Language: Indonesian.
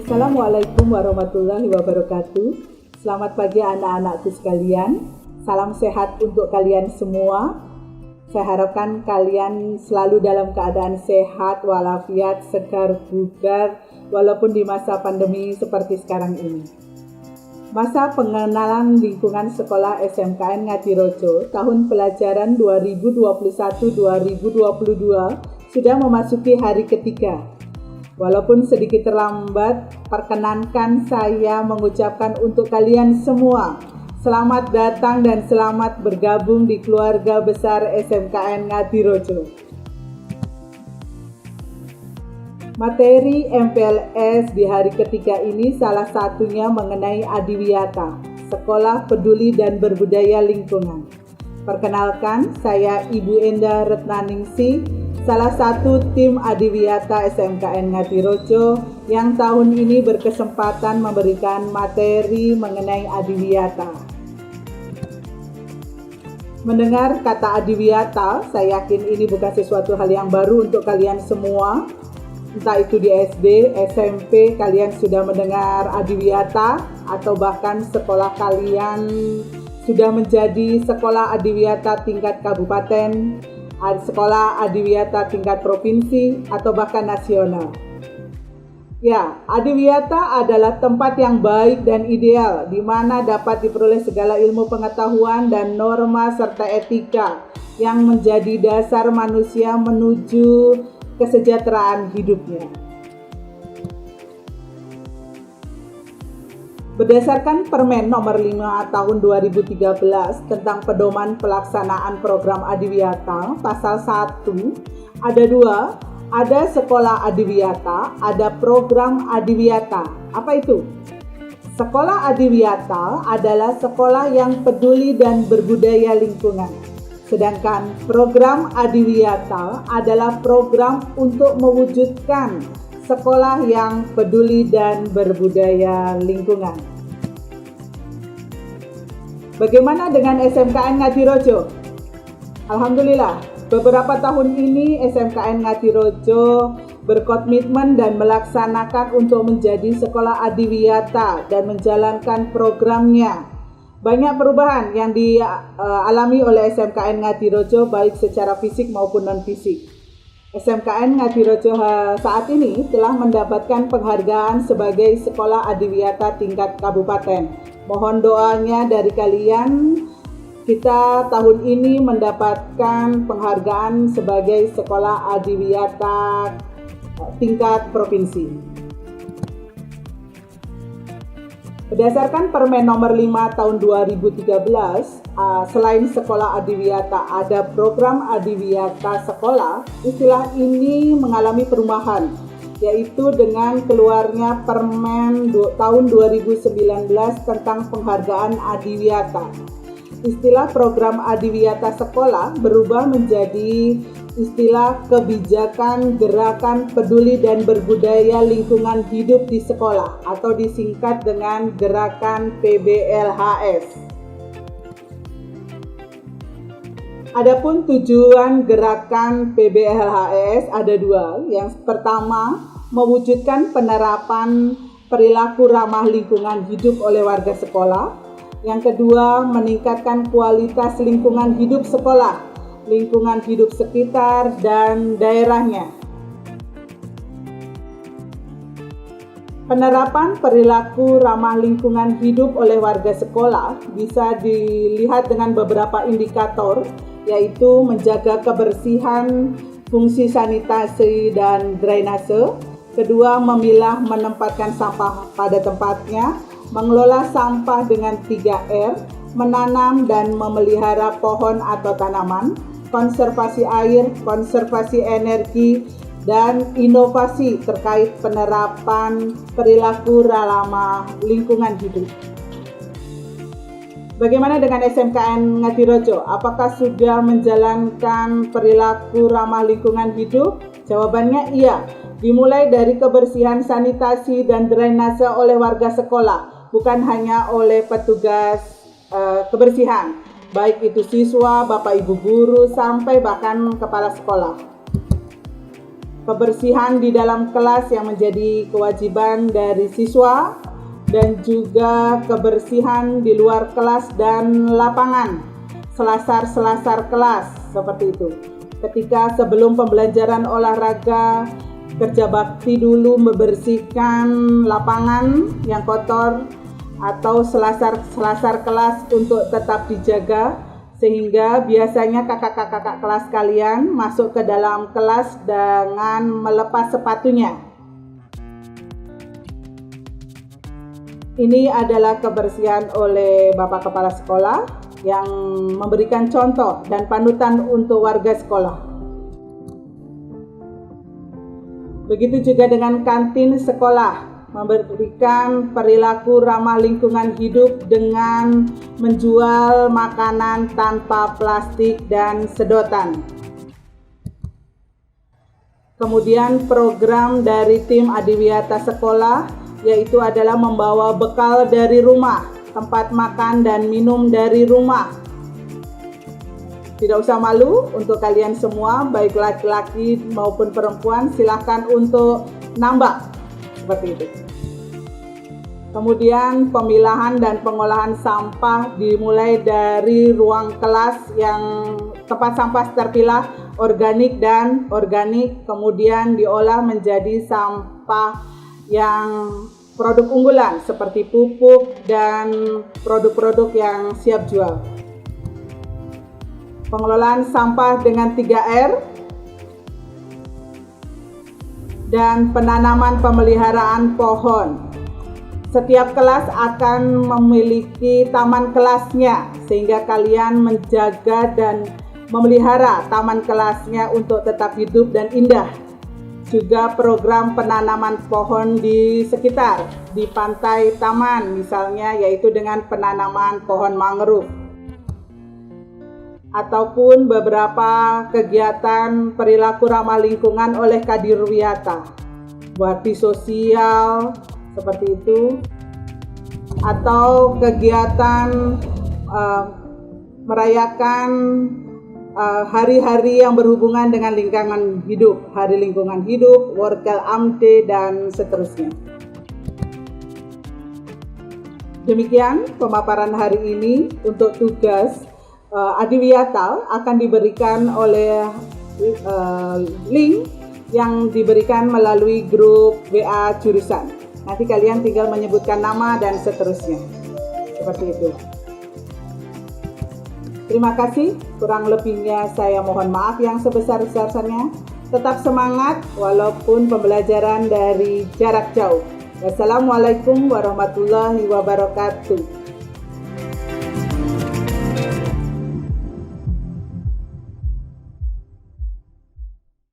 Assalamualaikum warahmatullahi wabarakatuh. Selamat pagi anak-anakku sekalian. Salam sehat untuk kalian semua. Saya harapkan kalian selalu dalam keadaan sehat walafiat, segar bugar, walaupun di masa pandemi seperti sekarang ini. Masa pengenalan lingkungan sekolah SMKN Ngadirojo tahun pelajaran 2021-2022 sudah memasuki hari ketiga. Walaupun sedikit terlambat, perkenankan saya mengucapkan untuk kalian semua selamat datang dan selamat bergabung di keluarga besar SMKN Ngadirojo. Materi MPLS di hari ketiga ini salah satunya mengenai Adiwiyata, Sekolah Peduli dan Berbudaya Lingkungan. Perkenalkan, saya Ibu Enda Retnaningsih, salah satu tim Adiwiyata SMKN Ngadirojo yang tahun ini berkesempatan memberikan materi mengenai Adiwiyata. Mendengar kata Adiwiyata, saya yakin ini bukan sesuatu hal yang baru untuk kalian semua. Entah itu di SD, SMP, kalian sudah mendengar Adiwiyata atau bahkan sekolah kalian sudah menjadi sekolah Adiwiyata tingkat kabupaten, sekolah Adiwiyata tingkat provinsi, atau bahkan nasional. Ya, Adiwiyata adalah tempat yang baik dan ideal di mana dapat diperoleh segala ilmu pengetahuan dan norma serta etika yang menjadi dasar manusia menuju kesejahteraan hidupnya. Berdasarkan Permen Nomor 5 Tahun 2013 tentang pedoman pelaksanaan program Adiwiyata, pasal 1, ada 2, ada sekolah Adiwiyata, ada program Adiwiyata. Apa itu? Sekolah Adiwiyata adalah sekolah yang peduli dan berbudaya lingkungan. Sedangkan program Adiwiyata adalah program untuk mewujudkan sekolah yang peduli dan berbudaya lingkungan. Bagaimana dengan SMKN Ngadirojo? Alhamdulillah, beberapa tahun ini SMKN Ngadirojo berkomitmen dan melaksanakan untuk menjadi sekolah Adiwiyata dan menjalankan programnya. Banyak perubahan yang dialami oleh SMKN Ngadirojo baik secara fisik maupun non-fisik. SMKN Ngadirojo saat ini telah mendapatkan penghargaan sebagai sekolah Adiwiyata tingkat kabupaten. Mohon doanya dari kalian, kita tahun ini mendapatkan penghargaan sebagai sekolah Adiwiyata tingkat provinsi. Berdasarkan Permen Nomor 5 Tahun 2013, selain sekolah Adiwiyata ada program Adiwiyata Sekolah. Istilah ini mengalami perubahan, yaitu dengan keluarnya Permen tahun 2019 tentang penghargaan Adiwiyata. Istilah program Adiwiyata Sekolah berubah menjadi istilah kebijakan gerakan peduli dan berbudaya lingkungan hidup di sekolah atau disingkat dengan gerakan PBLHS. Adapun tujuan gerakan PBLHS ada 2. Yang pertama, mewujudkan penerapan perilaku ramah lingkungan hidup oleh warga sekolah. Yang kedua, meningkatkan kualitas lingkungan hidup sekolah, lingkungan hidup sekitar, dan daerahnya. Penerapan perilaku ramah lingkungan hidup oleh warga sekolah bisa dilihat dengan beberapa indikator, yaitu menjaga kebersihan, fungsi sanitasi dan drainase. Kedua, memilah menempatkan sampah pada tempatnya, mengelola sampah dengan 3R, menanam dan memelihara pohon atau tanaman, konservasi air, konservasi energi, dan inovasi terkait penerapan perilaku ramah lingkungan hidup. Bagaimana dengan SMKN Ngadirojo? Apakah sudah menjalankan perilaku ramah lingkungan hidup? Jawabannya iya. Dimulai dari kebersihan sanitasi dan drainase oleh warga sekolah, bukan hanya oleh petugas kebersihan, baik itu siswa, bapak ibu guru, sampai bahkan kepala sekolah. kebersihan di dalam kelas yang menjadi kewajiban dari siswa, dan juga kebersihan di luar kelas dan lapangan, selasar-selasar kelas, seperti itu. Ketika sebelum pembelajaran olahraga, kerja bakti dulu membersihkan lapangan yang kotor atau selasar-selasar kelas untuk tetap dijaga, sehingga biasanya kakak-kakak kelas kalian masuk ke dalam kelas dengan melepas sepatunya. Ini adalah kebersihan oleh Bapak Kepala Sekolah yang memberikan contoh dan panutan untuk warga sekolah. Begitu juga dengan kantin sekolah, memberikan perilaku ramah lingkungan hidup dengan menjual makanan tanpa plastik dan sedotan. Kemudian program dari tim Adiwiyata Sekolah yaitu adalah membawa bekal dari rumah, tempat makan dan minum dari rumah. Tidak usah malu untuk kalian semua, baik laki-laki maupun perempuan, silakan untuk nambah seperti itu. Kemudian pemilahan dan pengolahan sampah dimulai dari ruang kelas yang tempat sampah terpilah organik dan organik, kemudian diolah menjadi sampah yang produk unggulan seperti pupuk dan produk-produk yang siap jual. Pengelolaan sampah dengan 3R dan penanaman pemeliharaan pohon. Setiap kelas akan memiliki taman kelasnya, sehingga kalian menjaga dan memelihara taman kelasnya untuk tetap hidup dan indah. Juga program penanaman pohon di sekitar, di pantai taman misalnya, yaitu dengan penanaman pohon mangrove. Ataupun beberapa kegiatan perilaku ramah lingkungan oleh Kadiwiyata, bakti sosial seperti itu, atau kegiatan merayakan hari-hari yang berhubungan dengan lingkungan hidup, Hari Lingkungan Hidup, Wortel Amte, dan seterusnya. Demikian pemaparan hari ini. Untuk tugas Adiwiyata akan diberikan oleh link yang diberikan melalui grup WA jurusan. Nanti kalian tinggal menyebutkan nama dan seterusnya. Seperti itu. Terima kasih, kurang lebihnya saya mohon maaf yang sebesar-besarnya. Tetap semangat walaupun pembelajaran dari jarak jauh. Wassalamualaikum warahmatullahi wabarakatuh.